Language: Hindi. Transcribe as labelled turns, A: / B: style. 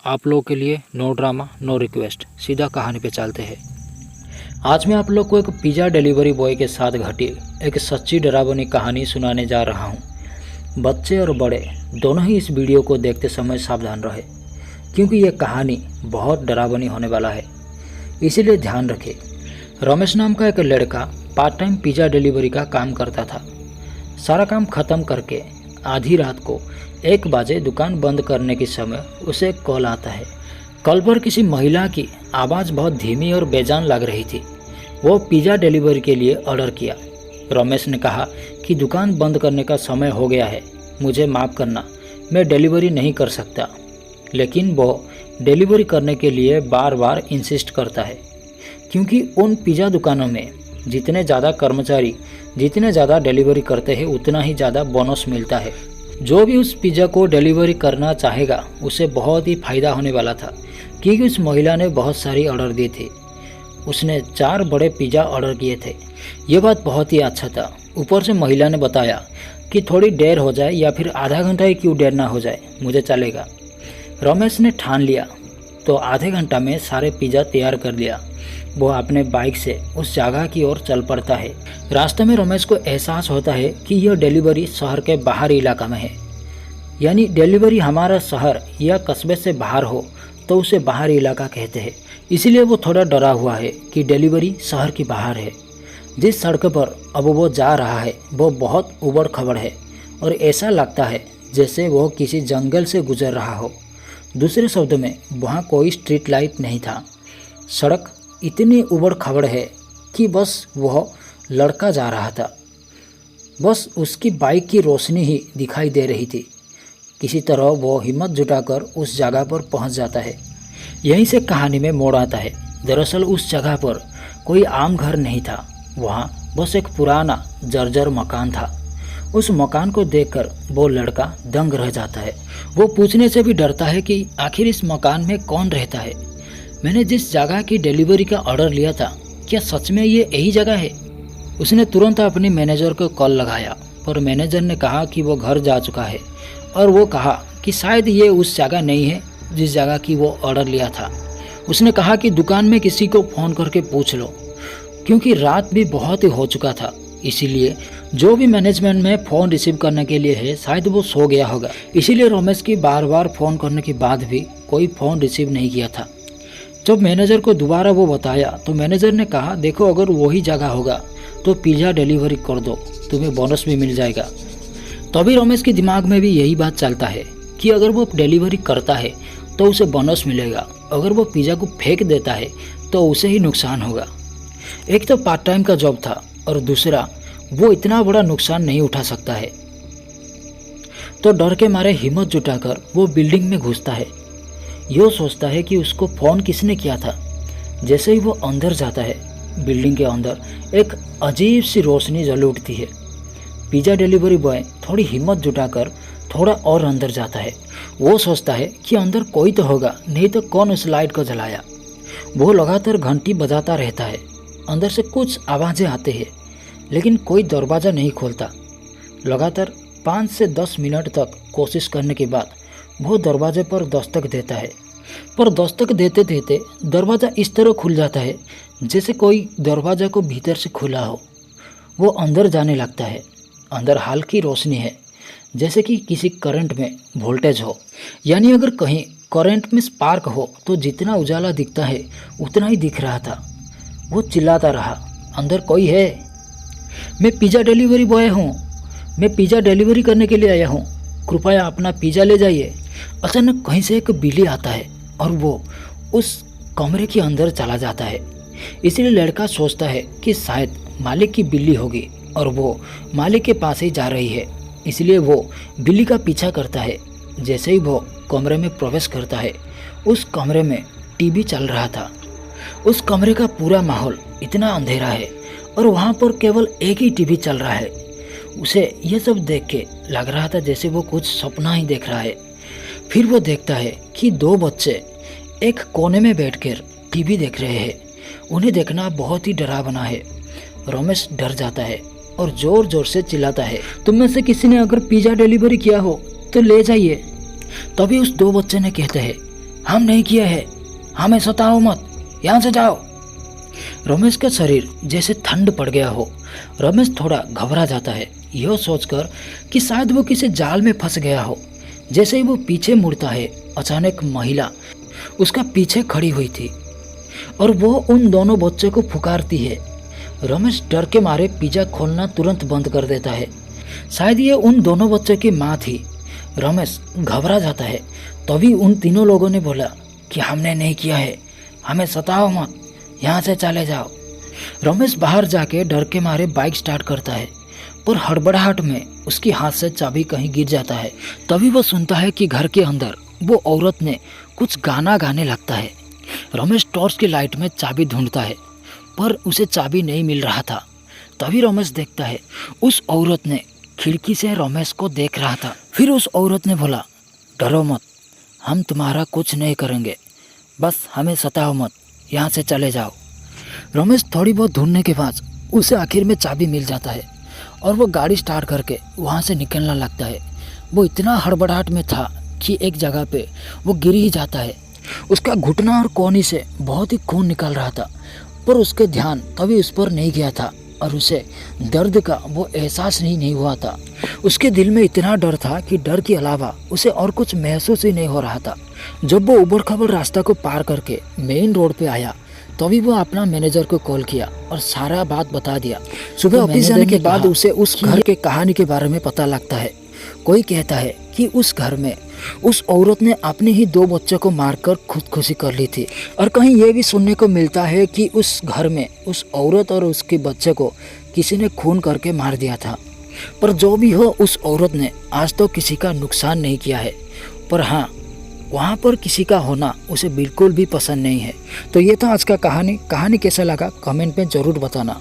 A: आप लोगों के लिए नो ड्रामा नो रिक्वेस्ट, सीधा कहानी पे चलते हैं। आज मैं आप लोग को एक पिज़्ज़ा डिलीवरी बॉय के साथ घटी एक सच्ची डरावनी कहानी सुनाने जा रहा हूँ। बच्चे और बड़े दोनों ही इस वीडियो को देखते समय सावधान रहे, क्योंकि ये कहानी बहुत डरावनी होने वाला है, इसीलिए ध्यान रखें। रमेश नाम का एक लड़का पार्ट टाइम पिज़्ज़ा डिलीवरी का काम करता था। सारा काम ख़त्म करके आधी रात को 1 बजे दुकान बंद करने के समय उसे एक कॉल आता है। कॉल पर किसी महिला की आवाज़ बहुत धीमी और बेजान लग रही थी। वो पिज़्ज़ा डिलीवरी के लिए ऑर्डर किया। रमेश ने कहा कि दुकान बंद करने का समय हो गया है, मुझे माफ़ करना, मैं डिलीवरी नहीं कर सकता। लेकिन वो डिलीवरी करने के लिए बार बार इंसिस्ट करता है, क्योंकि उन पिज़्ज़ा दुकानों में जितने ज़्यादा कर्मचारी जितने ज़्यादा डिलीवरी करते हैं उतना ही ज़्यादा बोनस मिलता है। जो भी उस पिज़्ज़ा को डिलीवरी करना चाहेगा उसे बहुत ही फ़ायदा होने वाला था, क्योंकि उस महिला ने बहुत सारी ऑर्डर दिए थे। उसने 4 बड़े पिज़्ज़ा ऑर्डर किए थे। ये बात बहुत ही अच्छा था। ऊपर से महिला ने बताया कि थोड़ी देर हो जाए या फिर आधा घंटा ही क्यों देर ना हो जाए, मुझे चलेगा। रमेश ने ठान लिया तो आधे घंटा में सारे पिज़्ज़ा तैयार कर लिया। वो अपने बाइक से उस जगह की ओर चल पड़ता है। रास्ते में रमेश को एहसास होता है कि यह डिलीवरी शहर के बाहरी इलाका में है, यानी डिलीवरी हमारा शहर या कस्बे से बाहर हो तो उसे बाहरी इलाका कहते हैं। इसीलिए वो थोड़ा डरा हुआ है कि डिलीवरी शहर के बाहर है। जिस सड़क पर अब वो जा रहा है वो बहुत उबड़ खबड़ है और ऐसा लगता है जैसे वो किसी जंगल से गुजर रहा हो। दूसरे शब्दों में, वहाँ कोई स्ट्रीट लाइट नहीं था। सड़क इतनी उबड़ खबड़ है कि बस वह लड़का जा रहा था, बस उसकी बाइक की रोशनी ही दिखाई दे रही थी। किसी तरह वो हिम्मत जुटाकर उस जगह पर पहुंच जाता है। यहीं से कहानी में मोड़ आता है। दरअसल उस जगह पर कोई आम घर नहीं था, वहाँ बस एक पुराना जर्जर मकान था। उस मकान को देखकर वो लड़का दंग रह जाता है। वो पूछने से भी डरता है कि आखिर इस मकान में कौन रहता है। मैंने जिस जगह की डिलीवरी का ऑर्डर लिया था, क्या सच में ये यही जगह है? उसने तुरंत अपने मैनेजर को कॉल लगाया, पर मैनेजर ने कहा कि वो घर जा चुका है और वो कहा कि शायद ये उस जगह नहीं है जिस जगह की वो ऑर्डर लिया था। उसने कहा कि दुकान में किसी को फ़ोन करके पूछ लो, क्योंकि रात भी बहुत ही हो चुका था, इसीलिए जो भी मैनेजमेंट में फ़ोन रिसीव करने के लिए है शायद वो सो गया होगा। इसीलिए रमेश की बार बार फ़ोन करने के बाद भी कोई फ़ोन रिसीव नहीं किया था। जब मैनेजर को दोबारा वो बताया तो मैनेजर ने कहा, देखो अगर वही जगह होगा तो पिज़्ज़ा डिलीवरी कर दो, तुम्हें बोनस भी मिल जाएगा। तभी रमेश के दिमाग में भी यही बात चलता है कि अगर वो डिलीवरी करता है तो उसे बोनस मिलेगा, अगर वो पिज़्ज़ा को फेंक देता है तो उसे ही नुकसान होगा। एक तो पार्ट टाइम का जॉब था और दूसरा वो इतना बड़ा नुकसान नहीं उठा सकता है। तो डर के मारे हिम्मत जुटाकर वो बिल्डिंग में घुसता है। यो सोचता है कि उसको फ़ोन किसने किया था। जैसे ही वो अंदर जाता है, बिल्डिंग के अंदर एक अजीब सी रोशनी जल उठती है। पिज़्ज़ा डिलीवरी बॉय थोड़ी हिम्मत जुटाकर थोड़ा और अंदर जाता है। वो सोचता है कि अंदर कोई तो होगा, नहीं तो कौन उस लाइट को जलाया। वो लगातार घंटी बजाता रहता है। अंदर से कुछ आवाज़ें आते हैं, लेकिन कोई दरवाज़ा नहीं खोलता। लगातार 5 से 10 मिनट तक कोशिश करने के बाद वो दरवाजे पर दस्तक देता है, पर दस्तक देते देते दरवाज़ा इस तरह खुल जाता है जैसे कोई दरवाज़ा को भीतर से खुला हो। वो अंदर जाने लगता है। अंदर हल्की रोशनी है, जैसे कि किसी करंट में वोल्टेज हो, यानी अगर कहीं करंट में स्पार्क हो तो जितना उजाला दिखता है उतना ही दिख रहा था। वो चिल्लाता रहा, अंदर कोई है? मैं पिज़्ज़ा डिलीवरी बॉय हूँ, मैं पिज़्ज़ा डिलीवरी करने के लिए आया हूँ, कृपया अपना पिज़्ज़ा ले जाइए। अचानक कहीं से एक बिल्ली आता है और वो उस कमरे के अंदर चला जाता है। इसलिए लड़का सोचता है कि शायद मालिक की बिल्ली होगी और वो मालिक के पास ही जा रही है। इसलिए वो बिल्ली का पीछा करता है। जैसे ही वो कमरे में प्रवेश करता है, उस कमरे में टीवी चल रहा था। उस कमरे का पूरा माहौल इतना अंधेरा है और वहाँ पर केवल एक ही टीवी चल रहा है। उसे यह सब देख के लग रहा था जैसे वो कुछ सपना ही देख रहा है। फिर वो देखता है कि 2 बच्चे एक कोने में बैठकर टीवी देख रहे हैं। उन्हें देखना बहुत ही डरावना है। रमेश डर जाता है और ज़ोर ज़ोर से चिल्लाता है, तुम में से किसी ने अगर पिज़्ज़ा डिलीवरी किया हो तो ले जाइए। तभी उस 2 बच्चे ने कहते हैं हम नहीं किए हैं, हमें सताओ मत, यहाँ से जाओ। रमेश का शरीर जैसे ठंड पड़ गया हो। रमेश थोड़ा घबरा जाता है, यह सोचकर कि शायद वो किसी जाल में फंस गया हो। जैसे ही वो पीछे मुड़ता है, अचानक महिला उसका पीछे खड़ी हुई थी और वो उन दोनों बच्चों को पुकारती है। रमेश डर के मारे पिज्जा खोलना तुरंत बंद कर देता है। शायद ये उन दोनों बच्चों की माँ थी। रमेश घबरा जाता है। तभी उन तीनों लोगों ने बोला कि हमने नहीं किया है, हमें सताओ मत, यहाँ से चले जाओ। रमेश बाहर जाके डर के मारे बाइक स्टार्ट करता है, पर हड़बड़ाहट में उसकी हाथ से चाबी कहीं गिर जाता है। तभी वो सुनता है कि घर के अंदर वो औरत ने कुछ गाना गाने लगता है। रमेश टॉर्च की लाइट में चाबी ढूंढता है, पर उसे चाबी नहीं मिल रहा था। तभी रमेश देखता है उस औरत ने खिड़की से रमेश को देख रहा था। फिर उस औरत ने बोला, डरो मत, हम तुम्हारा कुछ नहीं करेंगे, बस हमें सताओ मत, यहाँ से चले जाओ। रमेश थोड़ी बहुत ढूंढने के बाद उसे आखिर में चाबी मिल जाता है और वो गाड़ी स्टार्ट करके वहाँ से निकलना लगता है। वो इतना हड़बड़ाहट में था कि एक जगह पे वो गिर ही जाता है। उसका घुटना और कोहनी से बहुत ही खून निकल रहा था, पर उसके ध्यान तभी उस पर नहीं गया था और उसे दर्द का वो एहसास नहीं हुआ था। उसके दिल में इतना डर था कि डर के अलावा उसे और कुछ महसूस ही नहीं हो रहा था। जब वो उबड़ खाबड़ रास्ता को पार करके मेन रोड पे आया, तभी वो अपना मैनेजर को कॉल किया और सारा बात बता दिया। सुबह ऑफिस जाने के बाद उसे उस घर के कहानी के बारे में पता लगता है। कोई कहता है कि उस घर में उस औरत ने अपने ही 2 बच्चों को मारकर खुदकुशी कर ली थी, और कहीं ये भी सुनने को मिलता है कि उस घर में उस औरत और उसके बच्चे को किसी ने खून करके मार दिया था। पर जो भी हो, उस औरत ने आज तो किसी का नुकसान नहीं किया है, पर हाँ, वहाँ पर किसी का होना उसे बिल्कुल भी पसंद नहीं है। तो ये था आज का कहानी कैसा लगा कमेंट में ज़रूर बताना।